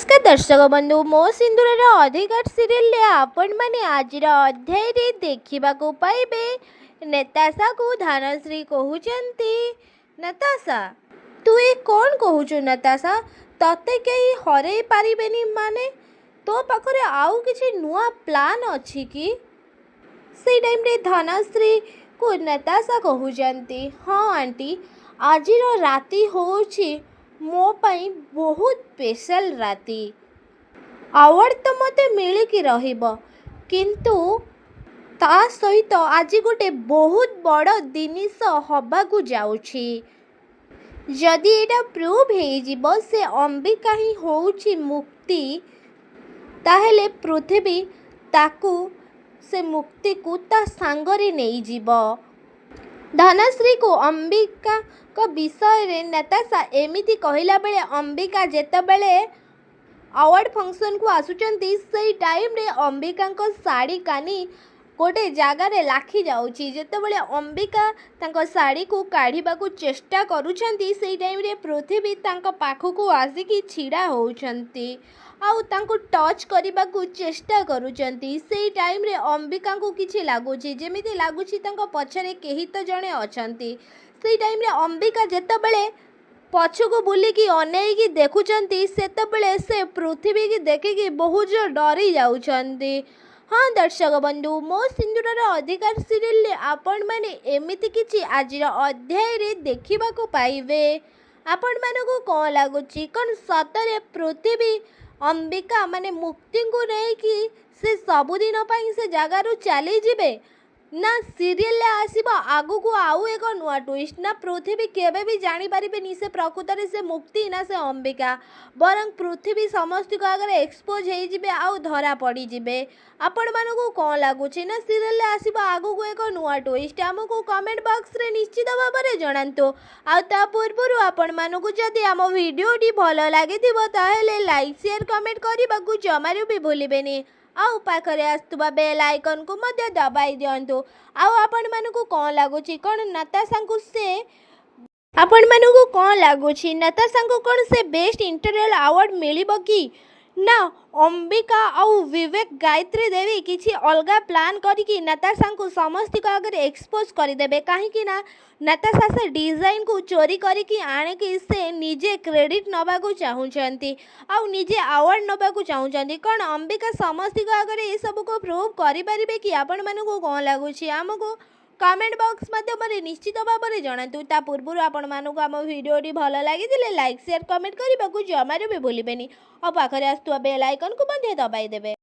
नमस्कार दर्शक बंधु मो सिंदूर अधिकार सीरियल आपण मैंने आज अध्याय देखा पाइबे नेताशा को धनश्री कहते नेताशा तू ये कौन कहूचु नेताशा तते कहीं हरई पारिबेनी माने तो पाखरे आउ किछि नुआ प्लान अछि कि से टाइम रे धनश्री को नेताशा कहते हाँ आंटी आज राति होछि मो पाई बहुत स्पेशल राति अवार्ड तो मते मिलिकी रहिबो किंतु ता सहित आज गोटे बहुत बड़ जिनिस हबाकू जाउछि जदि एटा प्रूव हो से अंबिका ही होउछि मुक्ति ताहेले पृथ्वी ताकू से मुक्ति को ता सांगरे नहीं जीवो। धनश्री को अंबिका को विषय रे नेताशा एमिति कहला बेले अंबिका जेते बेले अवार्ड फंक्शन को आसुचंती से टाइम रे अंबिका को साड़ी कानी गोटे जगार लाखी जाउची जेते बेले अंबिका तांको साड़ी को काढ़ीबा को चेष्टा करूछंती से टाइम रे पृथ्वी तांको पाखो को आसिकी छिड़ा होउछंती आउ तांको टच करबा को चेष्टा करूछंती से टाइम रे अंबिका को किछि लागुची जेमिति लागुची तांको पछरे केही तो जणे अछंती से टाइम रे अंबिका जेते बेले पछको बुलिकी अनेकी देखुचंती सेते बेले से पृथ्वी की देखिकी बहुत जो डरी जाउछंती। हाँ दर्शक बंधु मो सिंदूर अधिकार सीरियल आपण माने एमिति किछि आज अध्याय रे देखिबा को पाइबे आपण मानको कोन लागुची कोन सतरे पृथ्वी अंबिका माने मुक्ति को नहीं कि से सबुदिन पाई से जगारू चली जिबे ना सीरियल आसीबा आगु को आउ एक नुआ ट्विस्ट ना पृथ्वी केबे भी जानी पारिबेनी से प्रकृत से मुक्ति ना से अंबिका बरं पृथ्वी समस्त को आगे एक्सपोज हो जिबे आउ धरा पड़ी जिबे आपण मानको कोन लागुची ना सीरियल आसीबा आगु को एक नुआ ट्विस्ट हमको कमेंट बॉक्स रे निश्चित भाव में जणांतु आ ता पूर्व आपण मानको जदि आम वीडियोटी भल लागिथिबो ताहेले लाइक शेयर कमेंट करबाकू जमारू भी भूलिबेनी आउ पाखरे आस्तुबा बेल आइकन को मध्य दबाई दियंतु आउ आपण मानको कोन लागुची कोन नेताशा को से आपण मानको कोन लागुची नेताशा को कोन से बेस्ट इंटरव्यू अवार्ड मिलिबो कि ना अंबिका आउ विवेक गायत्री देवी किछि अलगा प्लान करिकी नेताशा को समस्त को आगे एक्सपोज करदेबे कहीं ना नेताशा से डिजाइन को चोरी करिकी आणिकी से निजे क्रेडिट नबा को चाहूचंती आउ निजे अवार्ड नबा को चाहूचंती कौन अंबिका समस्त को आगे ये सब को प्रूव करि परिबे कि आपण मानको कोन लागुची हमको कमेंट बॉक्स माध्यम निश्चित भाव में जणातु ता पूर्व आपण मानक आम भिडियोटी भल लगी लाइक शेयर कमेंट करने को जमारू भी भूलिबेनी और पाखरे आसुवा बेल आइकन को दबाई देबे।